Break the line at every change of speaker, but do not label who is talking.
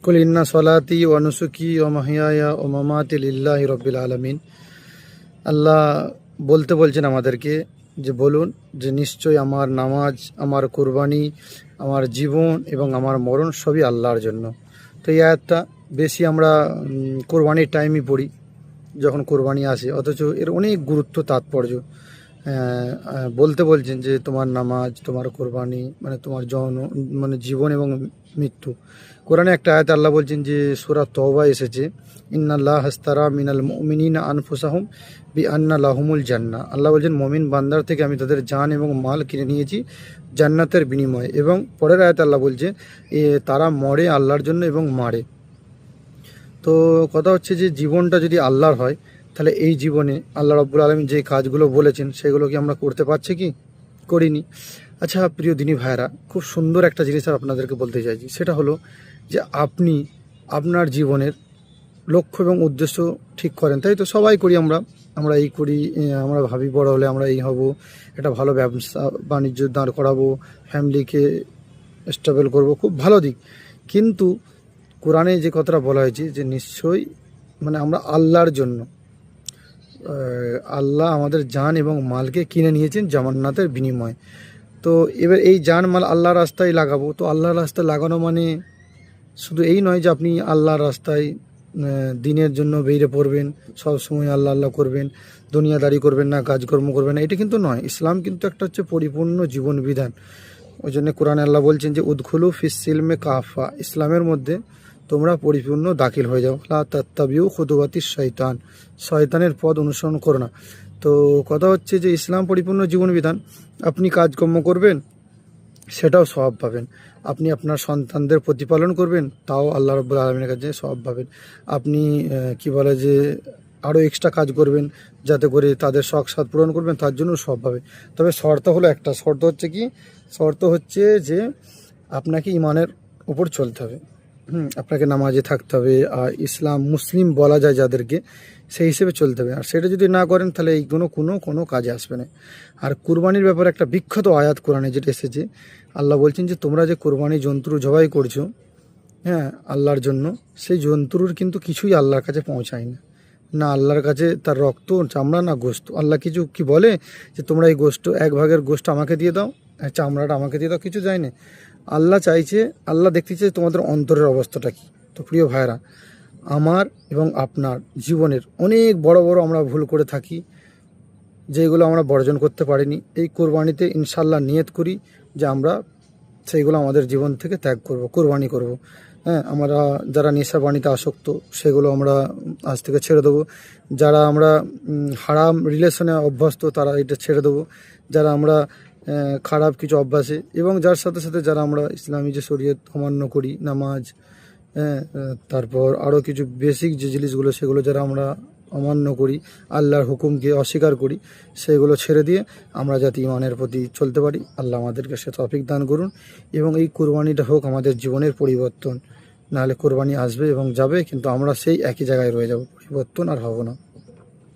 কুল ইন্না সলাতি ওয়া নুসুকি ওয়া মাহইয়ায়া ওয়া মামাতি লিল্লাহি রাব্বিল আলামিন। আল্লাহ বলতে বলছেন আমাদেরকে যে বলুন যে নিশ্চয়ই আমার নামাজ, আমার কুরবানি, আমার জীবন এবং আমার মরণ সবই আল্লাহর জন্য। তো এই আয়াতটা বেশি আমরা কোরবানির টাইমই পড়ি, যখন কোরবানি আসে, অথচ এর অনেক গুরুত্ব তাৎপর্য। বলতে বলছেন যে তোমার নামাজ, তোমার কোরবানি মানে তোমার মানে জীবন এবং মৃত্যু। কোরআনে একটা আয়াত আল্লাহ বলছেন যে সূরা তওবা এসেছে, ইন্নাল্লাহ হাস্তারা মিনাল মুমিনিনা আনফুসাহুম বিআন্না লাহুমুল জান্নাহ। আল্লাহ বলছেন মমিন বান্দার থেকে আমি তাদের জান এবং মাল কিনে নিয়েছি জান্নাতের বিনিময়ে। এবং পরের আয়াত আল্লাহ বলছে তারা মরে আল্লাহর জন্য এবং মারে। তো কথা হচ্ছে যে জীবনটা যদি আল্লাহর হয়, তাহলে এই জীবনে আল্লাহ রাব্বুল আলামিন যে কাজগুলো বলেছেন সেগুলো কি আমরা করতে পারছি কি? করিনি। আচ্ছা প্রিয় দিনী ভাইরা, খুব সুন্দর একটা জিনিস আর আপনাদেরকে বলতে চাইছি, সেটা হলো যে আপনি আপনার জীবনের লক্ষ্য এবং উদ্দেশ্য ঠিক করেন, তাই তো? সবাই করি আমরা, আমরা এই করি, আমরা ভাবি বড় হলে আমরা এই হব, একটা ভালো ব্যবসা বাণিজ্য দাঁড় করাবো, ফ্যামিলিকে স্টেবল করব, খুব ভালো দিক। কিন্তু কোরআনে যে কথাটা বলা হয়েছে যে নিশ্চয়ই মানে আমরা আল্লাহর জন্য, আল্লাহ আমাদের জান এবং মালকে কিনে নিয়েছেন জান্নাতের বিনিময়ে। তো এবার এই জান মাল আল্লাহর রাস্তায় লাগাবো। তো আল্লাহর রাস্তায় লাগানো মানে শুধু এই নয় যে আপনি আল্লাহর রাস্তায় দিনের জন্য বেরিয়ে পড়বেন, সব সময় আল্লাহ আল্লাহ করবেন, দুনিয়াদারি করবেন না, কাজকর্ম করবেন না, এটা কিন্তু নয়। ইসলাম কিন্তু একটা হচ্ছে পরিপূর্ণ জীবন বিধান। ওই জন্য কোরআনে আল্লাহ বলছেন যে উদখুলু ফিস সিলমে কাফা, ইসলামের মধ্যে তোমরা পরিপূর্ণ দাখিল হয়ে যাও। লা তাত্তাবিউ খুতুওয়াতিশ শয়তান, শয়তানের পথ অনুসরণ করো না। তো কথা হচ্ছে যে ইসলাম পরিপূর্ণ জীবন বিধান। আপনি কাজকর্ম করবেন, সেটাও সওয়াব পাবেন। আপনি আপনার সন্তানদের প্রতিপালন করবেন, তাও আল্লাহ রাব্বুল আলামিনের কাছে সওয়াব পাবেন। আপনি কি বলে যে আরও এক্সট্রা কাজ করবেন যাতে করে তাদের শখ সাধ পূরণ করবেন, তার জন্য সওয়াব পাবে। তবে শর্ত হলো একটা, শর্ত হচ্ছে কি? শর্ত হচ্ছে যে আপনাকে ইমানের উপর চলতে হবে। আপনাকে নামাজে থাকতে হবে, আর ইসলাম মুসলিম বলা যায় যাদেরকে, সেই হিসেবে চলতে হবে। আর সেটা যদি না করেন তাহলে এই কোনো কাজে আসবে না। আর কুরবানির ব্যাপারে একটা বিখ্যাত আয়াত কোরআনে যেটা এসেছে, আল্লাহ বলছেন যে তোমরা যে কোরবানি জন্তু জবাই করছো, হ্যাঁ, আল্লাহর জন্য, সেই জন্তুর কিন্তু কিছুই আল্লাহর কাছে পৌঁছায় না। না আল্লাহর কাছে তার রক্ত, চামড়া, না গোস্ত। আল্লাহ কিছু কি বলে যে তোমরা এই গোস্ত, এক ভাগের গোস্ত আমাকে দিয়ে দাও, চামড়াটা আমাকে দিয়ে দাও? কিছু যায় না। আল্লাহ চাইছে, আল্লাহ দেখতে চাই তোমাদের অন্তরের অবস্থাটা কী। তো প্রিয় ভাইরা, আমার এবং আপনার জীবনের অনেক বড় বড় আমরা ভুল করে থাকি, যেগুলো আমরা বর্জন করতে পারিনি। এই কোরবানিতে ইনশাল্লাহ নিয়ত করি যে আমরা সেইগুলো আমাদের জীবন থেকে ত্যাগ করব, কোরবানি করব। হ্যাঁ, আমরা যারা নেশা পানিতে আসক্ত সেগুলো আমরা আজ থেকে ছেড়ে দেবো। যারা আমরা হারাম রিলেশনে অভ্যস্ত তারা এটা ছেড়ে দেবো। যারা আমরা খারাপ কিছু অভ্যাসে, এবং যার সাথে সাথে যারা আমরা ইসলামী যে শরীয়ত অমান্য করি, নামাজ, হ্যাঁ, তারপর আরও কিছু বেসিক যে জিনিসগুলো সেগুলো যারা আমরা অমান্য করি, আল্লাহর হুকুমকে অস্বীকার করি, সেগুলো ছেড়ে দিয়ে আমরা যাতে ইমানের প্রতি চলতে পারি, আল্লাহ আমাদেরকে সে তৌফিক দান করুন। এবং এই কোরবানিটা হোক আমাদের জীবনের পরিবর্তন। নাহলে কোরবানি আসবে এবং যাবে, কিন্তু আমরা সেই একই জায়গায় রয়ে যাব, পরিবর্তন আর হব না।